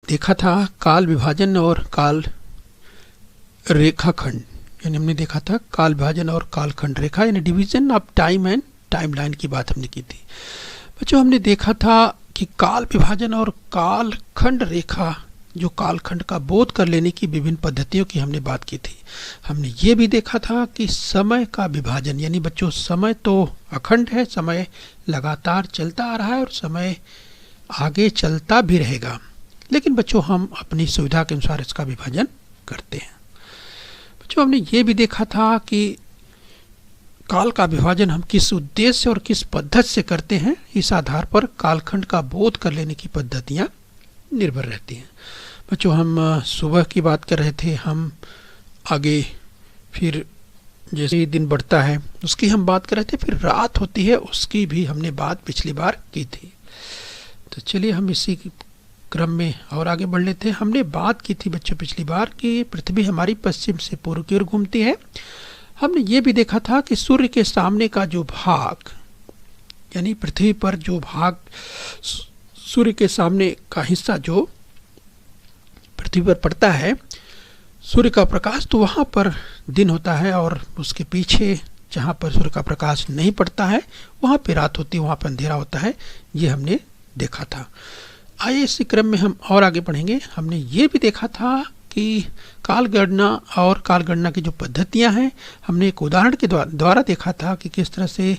देखा था काल विभाजन और काल रेखाखंड, यानी हमने देखा था काल विभाजन और कालखंड रेखा यानी division of time and timeline की बात हमने की थी। बच्चों हमने देखा था कि काल विभाजन और कालखंड रेखा जो कालखंड का बोध कर लेने की विभिन्न पद्धतियों की हमने बात की थी। हमने ये भी देखा था कि समय का विभाजन, यानी बच्चों समय तो अखंड है, समय लगातार चलता आ रहा है और समय आगे चलता भी रहेगा, लेकिन बच्चों हम अपनी सुविधा के अनुसार इसका विभाजन करते हैं। बच्चों हमने ये भी देखा था कि काल का विभाजन हम किस उद्देश्य और किस पद्धति से करते हैं, इस आधार पर कालखंड का बोध कर लेने की पद्धतियाँ निर्भर रहती हैं। बच्चों हम सुबह की बात कर रहे थे, हम आगे फिर जैसे ही दिन बढ़ता है उसकी हम बात कर रहे थे, फिर रात होती है उसकी भी हमने बात पिछली बार की थी। तो चलिए हम इसी क्रम में और आगे बढ़ लेते हैं। हमने बात की थी बच्चों पिछली बार कि पृथ्वी हमारी पश्चिम से पूर्व की ओर घूमती है। हमने ये भी देखा था कि सूर्य के सामने का जो भाग, यानी पृथ्वी पर जो भाग सूर्य के सामने का हिस्सा जो पृथ्वी पर पड़ता है, सूर्य का प्रकाश, तो वहाँ पर दिन होता है और उसके पीछे जहाँ पर सूर्य का प्रकाश नहीं पड़ता है वहाँ पे रात होती है, वहाँ पर अंधेरा होता है। ये हमने देखा था। आइए इसी क्रम में हम और आगे बढ़ेंगे। हमने ये भी देखा था कि काल गणना और काल गणना की जो पद्धतियां हैं, हमने एक उदाहरण के द्वारा देखा था कि किस तरह से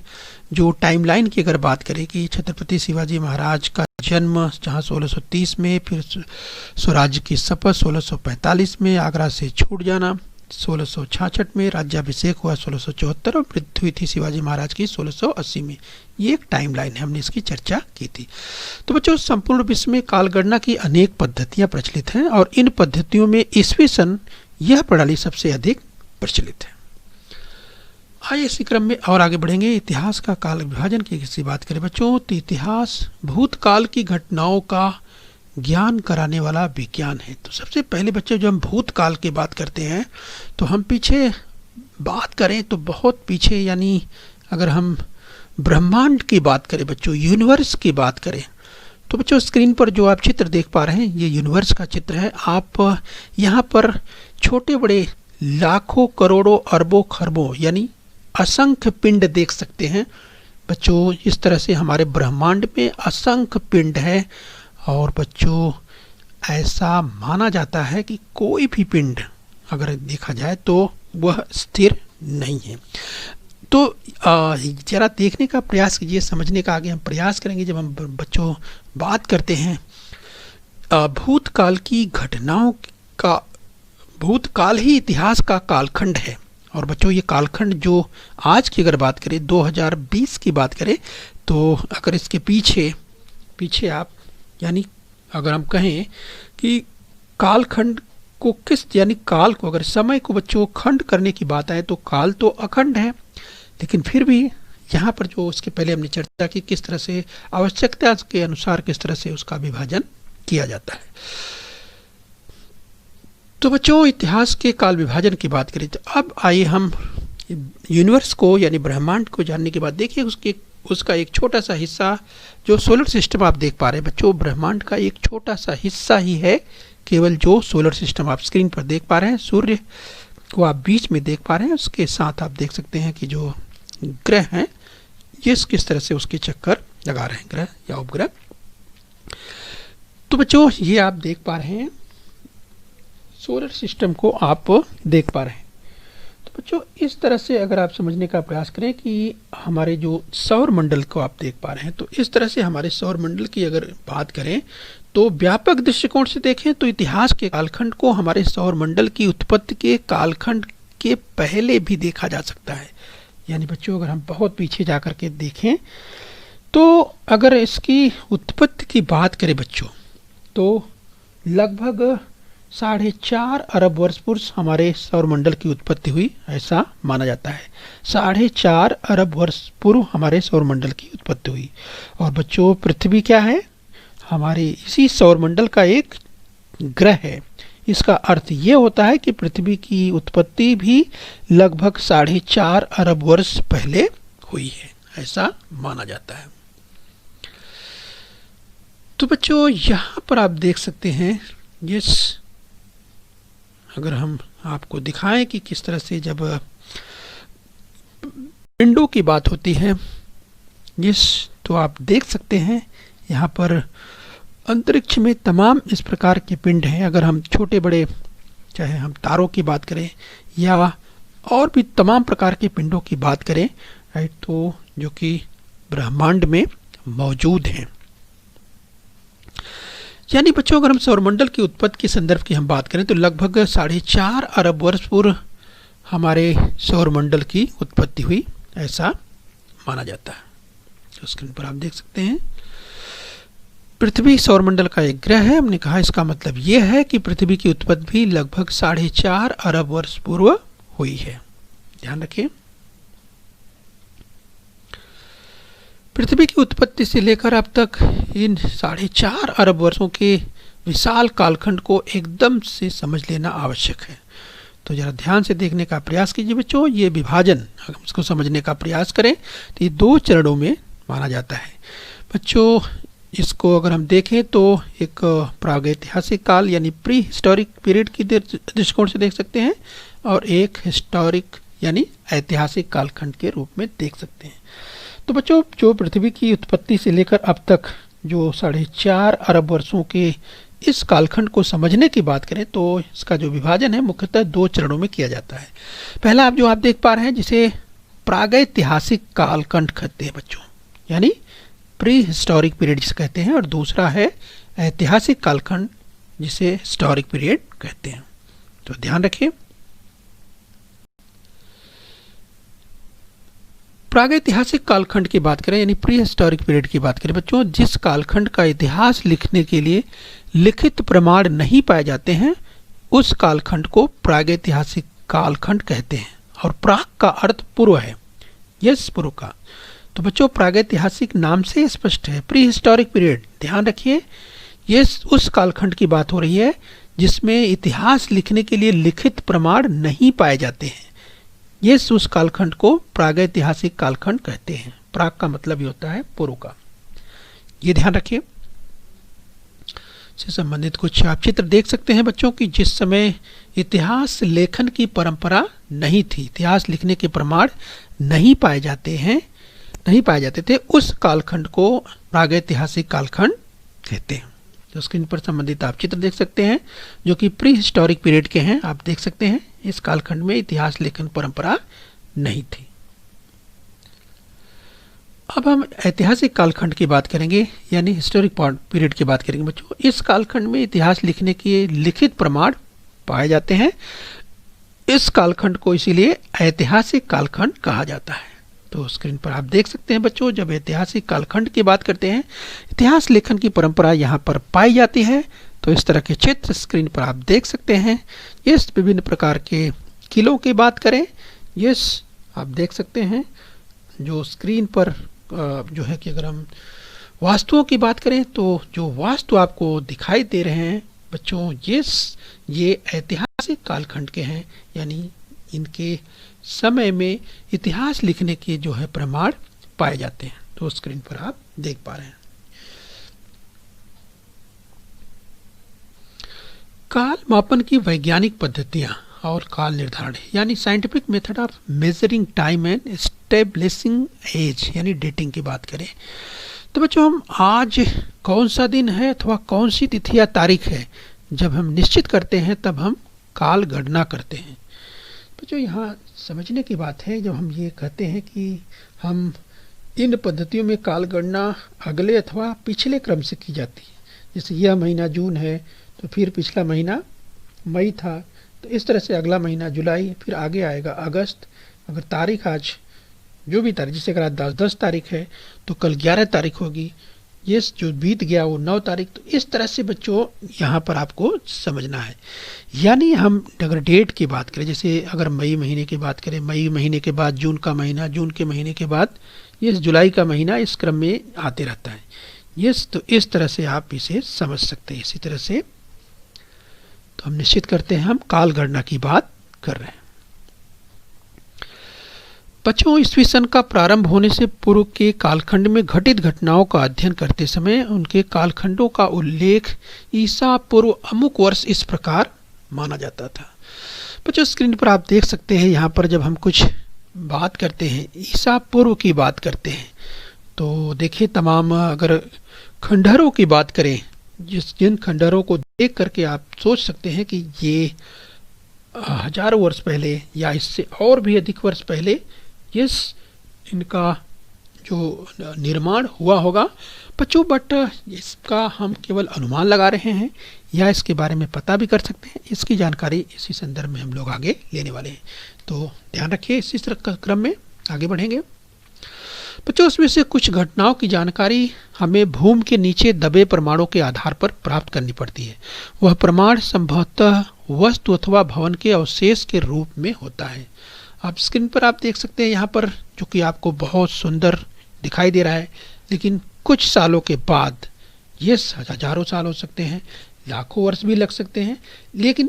जो टाइमलाइन की अगर बात करें कि छत्रपति शिवाजी महाराज का जन्म जहां 1630 में, फिर स्वराज्य की शपथ 1645 में, आगरा से छूट जाना 1666 में, राज्याभिषेक हुआ 1674 और मृत्यु हुई थी शिवाजी महाराज की 1680 में। ये एक टाइमलाइन है, हमने इसकी चर्चा की थी। तो बच्चों संपूर्ण विश्व में कालगणना की अनेक पद्धतियां प्रचलित हैं और इन पद्धतियों में ईस्वी सन यह प्रणाली सबसे अधिक प्रचलित है। आइए इसी क्रम में और आगे बढ़ेंगे। इतिहास का काल विभाजन की किसी बात करें बच्चों तो इतिहास भूतकाल की घटनाओं का ज्ञान कराने वाला विज्ञान है। तो सबसे पहले बच्चों जब हम भूतकाल की बात करते हैं तो हम पीछे बात करें तो बहुत पीछे, यानी अगर हम ब्रह्मांड की बात करें बच्चों, यूनिवर्स की बात करें, तो बच्चों स्क्रीन पर जो आप चित्र देख पा रहे हैं ये यूनिवर्स का चित्र है। आप यहाँ पर छोटे बड़े लाखों करोड़ों अरबों खरबों यानी असंख्य पिंड देख सकते हैं। बच्चों इस तरह से हमारे ब्रह्मांड में असंख्य पिंड है और बच्चों ऐसा माना जाता है कि कोई भी पिंड अगर देखा जाए तो वह स्थिर नहीं है। तो जरा देखने का प्रयास कीजिए, समझने का आगे हम प्रयास करेंगे जब हम बच्चों बात करते हैं भूतकाल की घटनाओं का। भूतकाल ही इतिहास का कालखंड है और बच्चों ये कालखंड जो आज की अगर बात करें 2020 की बात करें तो अगर इसके पीछे आप, यानी अगर हम कहें कि कालखंड को किस, यानी काल को, अगर समय को बच्चों खंड करने की बात आए तो काल तो अखंड है, लेकिन फिर भी यहाँ पर जो उसके पहले हमने चर्चा की किस तरह से आवश्यकता के अनुसार किस तरह से उसका विभाजन किया जाता है। तो बच्चों इतिहास के काल विभाजन की बात करें तो अब आइए हम यूनिवर्स को यानी ब्रह्मांड को जानने के बाद देखिए उसका एक छोटा सा हिस्सा जो सोलर सिस्टम आप देख पा रहे हैं बच्चों, ब्रह्मांड का एक छोटा सा हिस्सा ही है केवल जो सोलर सिस्टम आप स्क्रीन पर देख पा रहे हैं। सूर्य को आप बीच में देख पा रहे हैं, उसके साथ आप देख सकते हैं कि जो ग्रह हैं ये किस तरह से उसके चक्कर लगा रहे हैं, ग्रह या उपग्रह। तो बच्चों ये आप देख पा रहे हैं, सोलर सिस्टम को आप देख पा रहे हैं। तो बच्चों इस तरह से अगर आप समझने का प्रयास करें कि हमारे जो सौर मंडल को आप देख पा रहे हैं, तो इस तरह से हमारे सौर मंडल की अगर बात करें तो व्यापक दृष्टिकोण से देखें तो इतिहास के कालखंड को हमारे सौर मंडल की उत्पत्ति के कालखंड के पहले भी देखा जा सकता है। यानी बच्चों अगर हम बहुत पीछे जा कर के देखें तो अगर इसकी उत्पत्ति की बात करें बच्चों तो लगभग 4.5 अरब वर्ष पूर्व हमारे सौरमंडल की उत्पत्ति हुई, ऐसा माना जाता है। 4.5 अरब वर्ष पूर्व हमारे सौरमंडल की उत्पत्ति हुई। और बच्चों पृथ्वी क्या है, हमारे इसी सौरमंडल का एक ग्रह है। इसका अर्थ ये होता है कि पृथ्वी की उत्पत्ति भी लगभग 4.5 अरब वर्ष पहले हुई है, ऐसा माना जाता है। तो बच्चों यहाँ पर आप देख सकते हैं यस, अगर हम आपको दिखाएं कि किस तरह से जब पिंडों की बात होती है, यस, तो आप देख सकते हैं यहाँ पर अंतरिक्ष में तमाम इस प्रकार के पिंड हैं। अगर हम छोटे बड़े, चाहे हम तारों की बात करें या और भी तमाम प्रकार के पिंडों की बात करें, राइट, तो जो कि ब्रह्मांड में मौजूद हैं। यानी बच्चों, अगर हम सौरमंडल की उत्पत्ति के संदर्भ की हम बात करें तो लगभग 4.5 अरब वर्ष पूर्व हमारे सौरमंडल की उत्पत्ति हुई, ऐसा माना जाता है। तो स्क्रीन पर आप देख सकते हैं पृथ्वी सौरमंडल का एक ग्रह है। हमने कहा इसका मतलब यह है कि पृथ्वी की उत्पत्ति भी लगभग 4.5 अरब वर्ष पूर्व हुई है। ध्यान रखिए, पृथ्वी की उत्पत्ति से लेकर अब तक इन 4.5 अरब वर्षों के विशाल कालखंड को एकदम से समझ लेना आवश्यक है। तो जरा ध्यान से देखने का प्रयास कीजिए बच्चों। ये विभाजन, अगर हम इसको समझने का प्रयास करें तो ये 2 चरणों में माना जाता है। बच्चों, इसको अगर हम देखें तो एक प्रागैतिहासिक काल यानी प्री हिस्टोरिक पीरियड की दृष्टिकोण से देख सकते हैं और एक हिस्टोरिक यानी ऐतिहासिक कालखंड के रूप में देख सकते हैं। तो बच्चों, जो पृथ्वी की उत्पत्ति से लेकर अब तक जो 4.5 अरब वर्षों के इस कालखंड को समझने की बात करें तो इसका जो विभाजन है मुख्यतः 2 चरणों में किया जाता है। पहला आप देख पा रहे हैं जिसे प्रागैतिहासिक कालखंड कहते हैं बच्चों, यानी प्री हिस्टोरिक पीरियड जिसे कहते हैं, और दूसरा है ऐतिहासिक कालखंड जिसे हिस्टोरिक पीरियड कहते हैं। तो ध्यान रखिए, प्रागैतिहासिक कालखंड की बात करें यानी प्री हिस्टोरिक पीरियड की बात करें बच्चों, जिस कालखंड का इतिहास लिखने के लिए लिखित प्रमाण नहीं पाए जाते हैं उस कालखंड को प्रागैतिहासिक कालखंड कहते हैं। और प्राग का अर्थ पूर्व है, यस, पूर्व का। तो बच्चों, प्रागैतिहासिक नाम से स्पष्ट है, प्री हिस्टोरिक पीरियड। ध्यान रखिए, ये उस कालखंड की बात हो रही है जिसमें इतिहास लिखने के लिए लिखित प्रमाण नहीं पाए जाते हैं। ये उस कालखंड को प्रागैतिहासिक कालखंड कहते हैं। प्राग का मतलब ये होता है पूर्व का। ये ध्यान रखिए। से संबंधित कुछ आप चित्र देख सकते हैं बच्चों की जिस समय इतिहास लेखन की परंपरा नहीं थी, इतिहास लिखने के प्रमाण नहीं पाए जाते थे, उस कालखंड को प्रागैतिहासिक कालखंड कहते हैं। तो स्क्रीन पर संबंधित आप चित्र देख सकते हैं जो कि प्री हिस्टोरिक पीरियड के हैं। आप देख सकते हैं इस कालखंड में इतिहास लेखन परंपरा नहीं थी। अब हम ऐतिहासिक कालखंड की बात करेंगे यानी हिस्टोरिक पीरियड की बात करेंगे बच्चों। इस कालखंड में इतिहास लिखने के लिखित प्रमाण पाए जाते हैं। इस कालखंड को इसीलिए ऐतिहासिक कालखंड कहा जाता है। तो स्क्रीन पर आप देख सकते हैं बच्चों, जब ऐतिहासिक कालखंड की बात करते हैं, इतिहास लेखन की परंपरा यहाँ पर पाई जाती है। तो इस तरह के चित्र स्क्रीन पर आप देख सकते हैं। इस विभिन्न प्रकार के किलों की बात करें, यस, आप देख सकते हैं जो स्क्रीन पर जो है कि अगर हम वास्तुओं की बात करें तो जो वास्तु आपको दिखाई दे रहे हैं बच्चों, ये ऐतिहासिक कालखंड के हैं, यानी इनके समय में इतिहास लिखने के जो है प्रमाण पाए जाते हैं। तो स्क्रीन पर आप देख पा रहे हैं। काल मापन की वैज्ञानिक पद्धतियां और काल निर्धारण यानी scientific method of measuring time and establishing age यानी डेटिंग की बात करें तो बच्चों, हम आज कौन सा दिन है अथवा कौन सी तिथि या तारीख है जब हम निश्चित करते हैं तब हम काल गणना करते हैं। बच्चों, यहाँ समझने की बात है, जब हम ये कहते हैं कि हम इन पद्धतियों में काल गणना अगले अथवा पिछले क्रम से की जाती है। जैसे यह महीना जून है तो फिर पिछला महीना मई था, तो इस तरह से अगला महीना जुलाई, फिर आगे आएगा अगस्त। अगर तारीख आज जो भी तारीख, जैसे अगर आज 10 तारीख है तो कल 11 तारीख होगी, ये जो बीत गया वो 9 तारीख। तो इस तरह से बच्चों यहाँ पर आपको समझना है। यानी हम अगर डेट की बात करें, जैसे अगर मई महीने की बात करें, मई महीने के बाद जून का महीना, जून के महीने के बाद ये जुलाई का महीना, इस क्रम में आते रहता है। यस, तो इस तरह से आप इसे समझ सकते हैं। इसी तरह से तो हम निश्चित करते हैं हम काल गणना की बात कर रहे हैं। बच्चों, ईस्वी सन का प्रारंभ होने से पूर्व के कालखंड में घटित घटनाओं का अध्ययन करते समय उनके कालखंडों का उल्लेख ईसा पूर्व अमुक वर्ष इस प्रकार माना जाता था। बच्चों, स्क्रीन पर आप देख सकते हैं, यहाँ पर जब हम कुछ बात करते हैं, ईसा पूर्व की बात करते हैं, तो देखिए तमाम अगर खंडहरों की बात करें, जिन खंडहरों को देख करके आप सोच सकते हैं कि ये हजारों वर्ष पहले या इससे और भी अधिक वर्ष पहले इनका जो निर्माण हुआ होगा बच्चों, बट इसका हम केवल अनुमान लगा रहे हैं या इसके बारे में पता भी कर सकते हैं। इसकी जानकारी इसी संदर्भ में हम लोग आगे लेने वाले हैं, तो ध्यान रखिए। इसी क्रम में आगे बढ़ेंगे बच्चों। उसमें से कुछ घटनाओं की जानकारी हमें भूमि के नीचे दबे प्रमाणों के आधार पर प्राप्त करनी पड़ती है। वह प्रमाण संभवतः वस्तु अथवा भवन के अवशेष के रूप में होता है। आप स्क्रीन पर आप देख सकते हैं यहाँ पर, जो कि आपको बहुत सुंदर दिखाई दे रहा है, लेकिन कुछ सालों के बाद, ये हजारों साल हो सकते हैं, लाखों वर्ष भी लग सकते हैं, लेकिन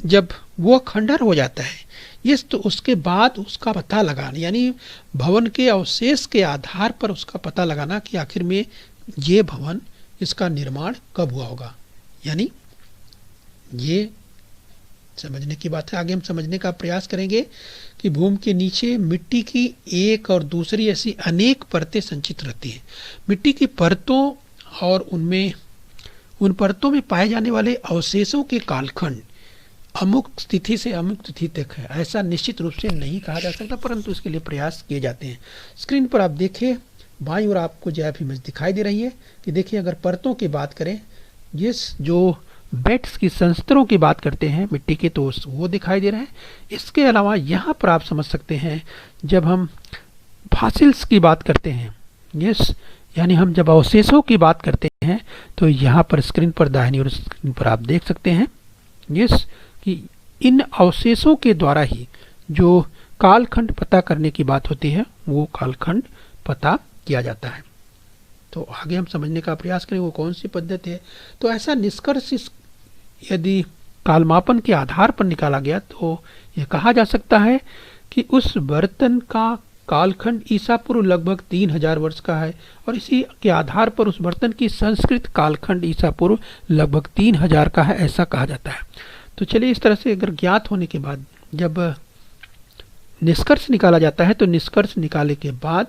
जब वो खंडहर हो जाता है तो उसके बाद उसका पता लगाना, यानी भवन के अवशेष के आधार पर उसका पता लगाना कि आखिर में ये भवन, इसका निर्माण कब हुआ होगा, यानी ये समझने की बात है। आगे हम समझने का प्रयास करेंगे कि भूमि के नीचे मिट्टी की एक और दूसरी ऐसी अनेक परतें संचित रहती हैं। मिट्टी की परतों और उन परतों में पाए जाने वाले अवशेषों के कालखंड अमुक तिथि से अमुक तिथि तक है, ऐसा निश्चित रूप से नहीं कहा जा सकता, परंतु इसके लिए प्रयास किए जाते हैं। स्क्रीन पर आप देखिए, बाईं ओर आपको जो इमेज दिखाई दे रही है कि देखिए, अगर परतों की बात करें, ये जो बेड्स की संस्तरों की बात करते हैं मिट्टी के, तो वो दिखाई दे रहे हैं। इसके अलावा यहाँ पर आप समझ सकते हैं, जब हम फॉसिल्स की बात करते हैं, यानी हम जब अवशेषों की बात करते हैं, तो यहाँ पर स्क्रीन पर दाहिनी ओर स्क्रीन पर आप देख सकते हैं कि इन अवशेषों के द्वारा ही जो कालखंड पता करने की बात होती है, वो कालखंड पता किया जाता है। तो आगे हम समझने का प्रयास करें वो कौन सी पद्धति है। तो ऐसा निष्कर्ष यदि कालमापन के आधार पर निकाला गया तो यह कहा जा सकता है कि उस बर्तन का कालखंड ईसा पूर्व लगभग 3000 वर्ष का है, और इसी के आधार पर उस बर्तन की संस्कृत कालखंड ईसा पूर्व लगभग 3000 का है, ऐसा कहा जाता है। तो चलिए, इस तरह से अगर ज्ञात होने के बाद जब निष्कर्ष निकाला जाता है, तो निष्कर्ष निकाले के बाद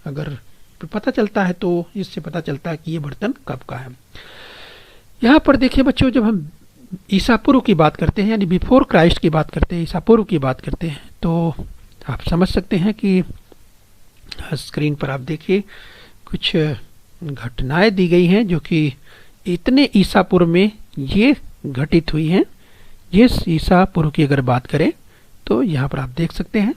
अगर पता चलता है, तो इससे पता चलता है कि ये बर्तन कब का है। यहाँ पर देखिए बच्चों, जब हम ईसा पूर्व की बात करते हैं, यानी बिफोर क्राइस्ट की बात करते हैं, ईसा पूर्व की बात करते हैं, तो आप समझ सकते हैं कि स्क्रीन पर आप देखिए कुछ घटनाएं दी गई हैं जो कि इतने ईसा पूर्व में ये घटित हुई हैं। ये ईसा पूर्व की अगर बात करें तो यहाँ पर आप देख सकते हैं।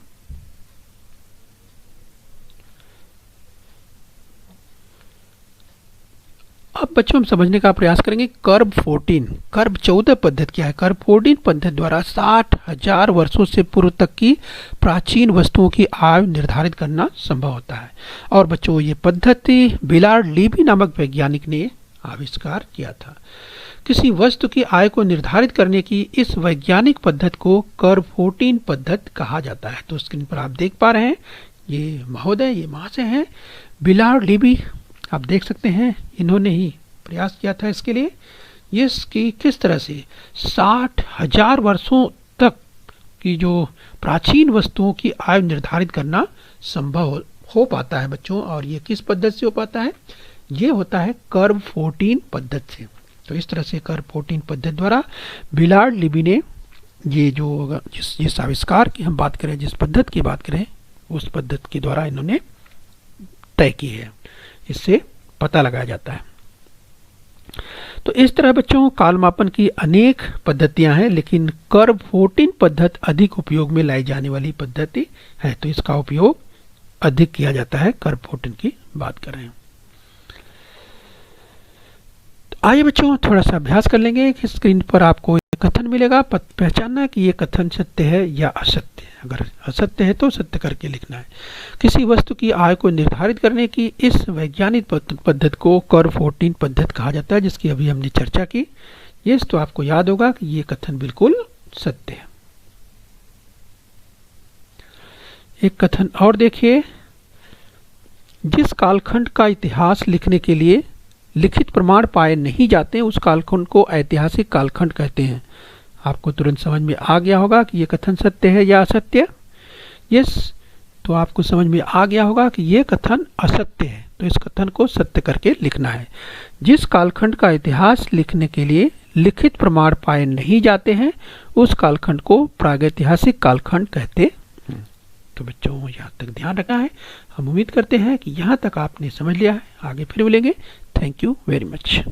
अब बच्चों हम समझने का प्रयास करेंगे कर्ब 14 पद्धति क्या है। कर्ब 14 पद्धति द्वारा 60,000 वर्षों से पूर्व तक की प्राचीन वस्तुओं की आयु निर्धारित करना संभव होता है। और बच्चों, ये पद्धति बिलार्ड लीबी नामक वैज्ञानिक ने आविष्कार किया था। किसी वस्तु की आयु को निर्धारित करने की इस वैज्ञानिक पद्धति को कर्ब 14 पद्धति कहा जाता है। तो स्क्रीन पर आप देख पा रहे हैं, ये महोदय, ये महाशय हैं बिलार्ड लीबी। आप देख सकते हैं, इन्होंने ही प्रयास किया था इसके लिए, ये किस तरह से 60,000 वर्षों तक की जो प्राचीन वस्तुओं की आयु निर्धारित करना संभव हो पाता है बच्चों। और ये किस पद्धति से हो पाता है? ये होता है कर्ब 14 पद्धति से। तो इस तरह से कर्ब 14 पद्धति द्वारा बिलार्ड लीबी ने ये जो जिस आविष्कार की हम बात करें, जिस पद्धति की बात करें, उस पद्धति के द्वारा इन्होंने तय की है। इससे पता लगाया जाता है। तो इस तरह बच्चों कालमापन की अनेक पद्धतियां हैं, लेकिन कर्ब 14 पद्धति अधिक उपयोग में लाई जाने वाली पद्धति है। तो इसका उपयोग अधिक किया जाता है, कर्ब 14 की बात कर रहे हैं। तो आइए बच्चों थोड़ा सा अभ्यास कर लेंगे कि स्क्रीन पर आपको कथन मिलेगा, पहचानना कि ये कथन सत्य है या असत्य है। अगर असत्य है तो सत्य करके लिखना है। किसी वस्तु की आयु को निर्धारित करने की इस वैज्ञानिक पद्धति को कर्ब 14 पद्धति कहा जाता है, जिसकी अभी हमने चर्चा की। ये तो आपको याद होगा कि ये कथन बिल्कुल सत्य है। एक कथन और देखिए, जिस कालखंड का इतिहास लिखने के लिए लिखित प्रमाण पाए नहीं जाते उस कालखंड को ऐतिहासिक कालखंड कहते हैं। आपको तुरंत समझ में आ गया होगा कि ये कथन सत्य है या असत्य। यस, तो आपको समझ में आ गया होगा कि ये कथन असत्य है, तो इस कथन को सत्य करके लिखना है। जिस कालखंड का इतिहास लिखने के लिए लिखित प्रमाण पाए नहीं जाते हैं उस कालखंड को प्रागैतिहासिक कालखंड कहते हैं। तो बच्चों यहाँ तक ध्यान रखना है। हम उम्मीद करते हैं कि यहाँ तक आपने समझ लिया है। आगे फिर मिलेंगे। Thank you very much.